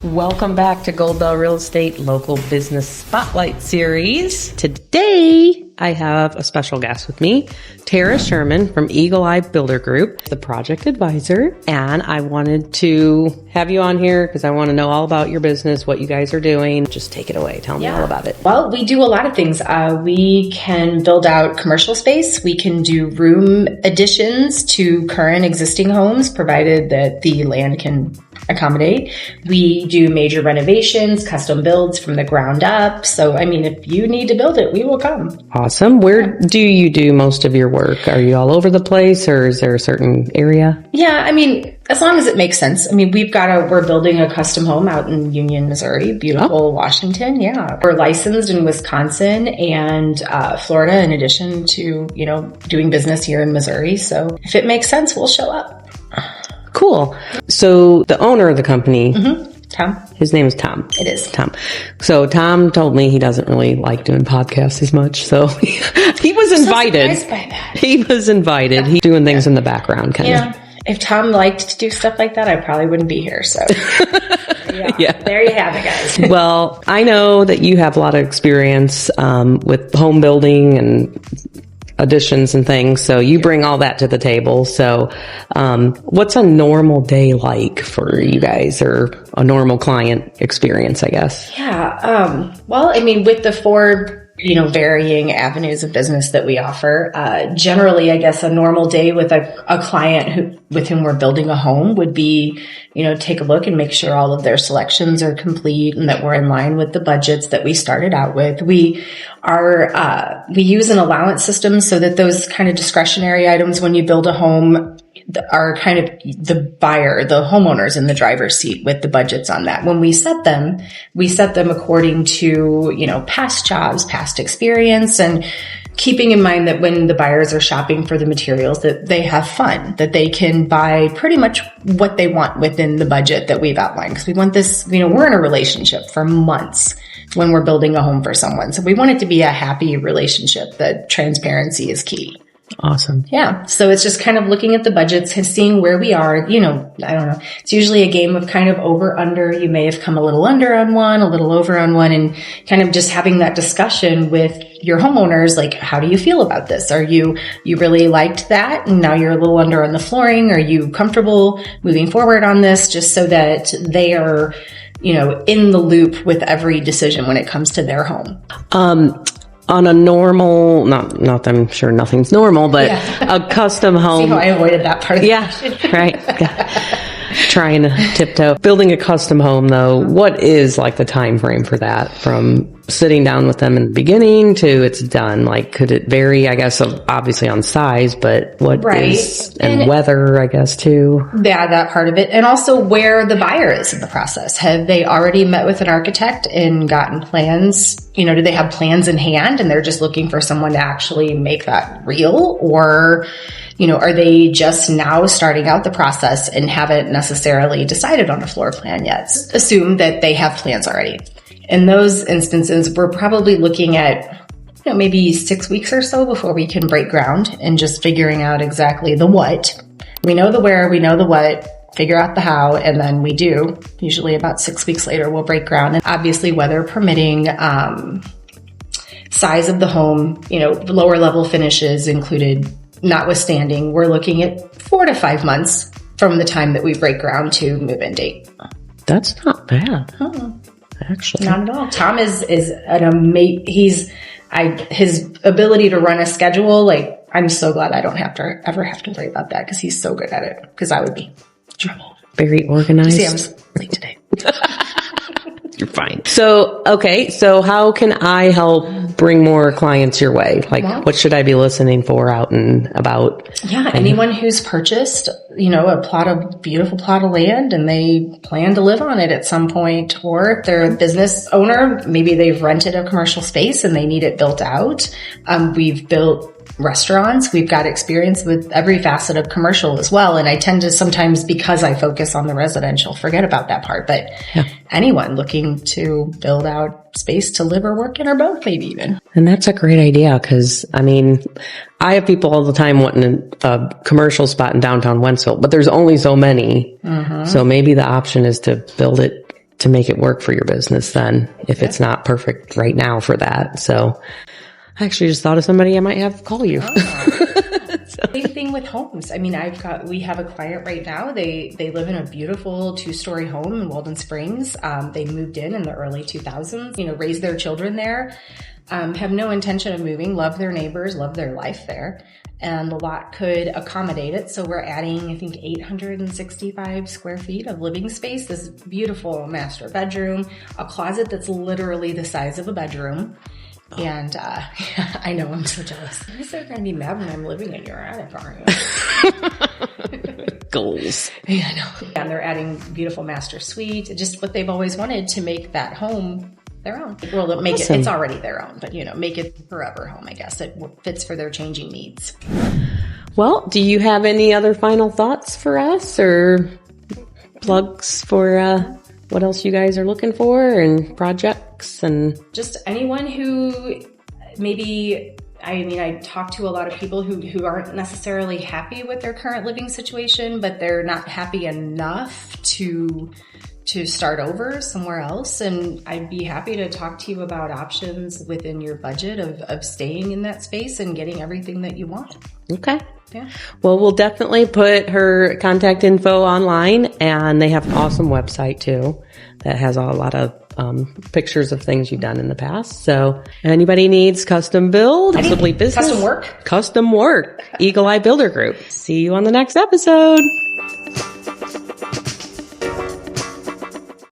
Welcome back to Gold Bell Real Estate Local Business Spotlight Series. Today, I have a special guest with me, Tara Sherman from Eagle Eye Builder Group, the project advisor. And I wanted to have you on here because I want to know all about your business, what you guys are doing. Just take it away. Tell me all about it. Well, we do a lot of things. We can build out commercial space. We can do room additions to current existing homes, provided that the land can accommodate. We do major renovations, custom builds from the ground up. So, I mean, if you need to build it, we will come. Awesome. Where do you do most of your work? Are you all over the place, or is there a certain area? Yeah, I mean, as long as it makes sense. I mean, we're building a custom home out in Union, Missouri, beautiful Washington. Yeah. We're licensed in Wisconsin and Florida, in addition to, doing business here in Missouri. So if it makes sense, we'll show up. Cool. So the owner of the company, Tom. His name is Tom. It is. Tom. So Tom told me he doesn't really like doing podcasts as much. So he was invited. I'm so surprised by that. He was invited. He's doing things in the background, kind of. If Tom liked to do stuff like that, I probably wouldn't be here. So there you have it, guys. Well, I know that you have a lot of experience with home building and additions and things. So you bring all that to the table. So what's a normal day like for you guys, or a normal client experience, I guess? Yeah. Well, I mean, with the four varying avenues of business that we offer. Generally, I guess a normal day with a client with whom we're building a home would be, take a look and make sure all of their selections are complete and that we're in line with the budgets that we started out with. We use an allowance system so that those kind of discretionary items when you build a home are kind of the buyer, the homeowners in the driver's seat with the budgets on that. When we set them according to, past jobs, past experience, and keeping in mind that when the buyers are shopping for the materials, that they have fun, that they can buy pretty much what they want within the budget that we've outlined. Because we want this, we're in a relationship for months when we're building a home for someone. So we want it to be a happy relationship. That transparency is key. Awesome. Yeah. So it's just kind of looking at the budgets and seeing where we are. I don't know. It's usually a game of kind of over, under. You may have come a little under on one, a little over on one, and kind of just having that discussion with your homeowners. Like, how do you feel about this? Are you really liked that? And now you're a little under on the flooring. Are you comfortable moving forward on this? Just so that they are, in the loop with every decision when it comes to their home. On a normal, not that I'm sure nothing's normal, but a custom home. See how I avoided that part of the right. Trying to tiptoe. Building a custom home, though, what is like the time frame for that? From sitting down with them in the beginning to it's done? Like, could it vary, I guess, obviously on size, but what is, and weather, I guess, too? Yeah, that part of it. And also where the buyer is in the process. Have they already met with an architect and gotten plans? Do they have plans in hand and they're just looking for someone to actually make that real? Or, are they just now starting out the process and haven't necessarily decided on a floor plan yet? Assume that they have plans already. In those instances, we're probably looking at, maybe 6 weeks or so before we can break ground and just figuring out exactly the what. We know the where, we know the what, figure out the how, and then we do. Usually about 6 weeks later, we'll break ground. And obviously, weather permitting, size of the home, lower level finishes included, notwithstanding, we're looking at 4 to 5 months from the time that we break ground to move-in date. That's not bad. Actually. Not at all. Tom is an amazing, his ability to run a schedule, like, I'm so glad I don't ever have to worry about that because he's so good at it, because I would be in trouble. Very organized. See, I was late today. You're fine. So how can I help bring more clients your way? Like, what should I be listening for out and about? Yeah, anyone who's purchased, a beautiful plot of land and they plan to live on it at some point, or if they're a business owner, maybe they've rented a commercial space and they need it built out. We've built restaurants. We've got experience with every facet of commercial as well. And I tend to sometimes, because I focus on the residential, forget about that part. But anyone looking to build out space to live or work in, or both, maybe even. And that's a great idea, because I have people all the time wanting a commercial spot in downtown Wentzville, but there's only so many. So maybe the option is to build it to make it work for your business then, if it's not perfect right now for that. So I actually just thought of somebody I might have call you. Same thing with homes. I mean, we have a client right now. They live in a beautiful 2-story home in Walden Springs. They moved in the early 2000s, raised their children there, have no intention of moving, love their neighbors, love their life there. And the lot could accommodate it. So we're adding, I think, 865 square feet of living space, this beautiful master bedroom, a closet that's literally the size of a bedroom. And I know, I'm so jealous. You guys are going to be mad when I'm living in your attic, aren't you? Goals. Yeah, I know. And they're adding beautiful master suite, just what they've always wanted to make that home their own. Well, make it, it's already their own, but make it forever home, I guess. It fits for their changing needs. Well, do you have any other final thoughts for us or plugs for what else you guys are looking for and projects and just anyone who maybe, I talk to a lot of people who aren't necessarily happy with their current living situation, but they're not happy enough to start over somewhere else. And I'd be happy to talk to you about options within your budget of staying in that space and getting everything that you want. Okay. Yeah. Well, we'll definitely put her contact info online, and they have an awesome website too that has a lot of pictures of things you've done in the past. So anybody needs custom build, possibly business, custom work, Eagle Eye Builder Group. See you on the next episode.